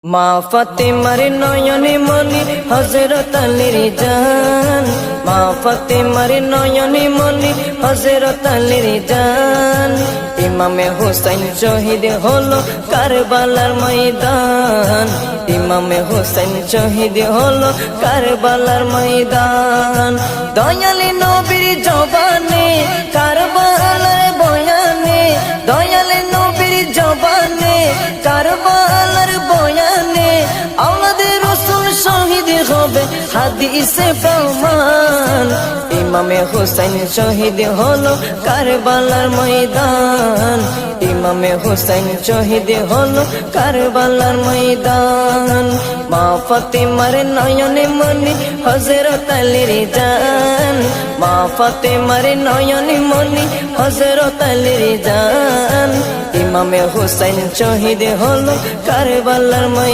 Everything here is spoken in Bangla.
মা ফাতেমার নয়নে মনি হযরত আলীর জান, মা ফাতেমার নয়নে মনি হযরত আলীর জান। ইমামে হোসেন শহীদ হলো কারবালার ময়দান, ইমামে হোসেন শহীদ হলো কারবালার ময়দান। দয়ালি নবীর জবানে কারবালার বয়ানে, দয়ালি নবীর জবানে কারবালার বয়ানে, আওলাদে রাসূল শহীদ হবে হাদিসে প্রমাণ। ইমামে হোসেন শহীদ হলো কারবালার ময়দান, ইমামে হোসেন শহীদ হলো কারবালার ময়দান। মা ফাতেমার নয়নে মনি হযরত আলীর জান, মা ফাতেমার নয়নে মনি হযরত আলীর জান। ইমামে হোসেন শহীদ হলো কারবালার ময়দান।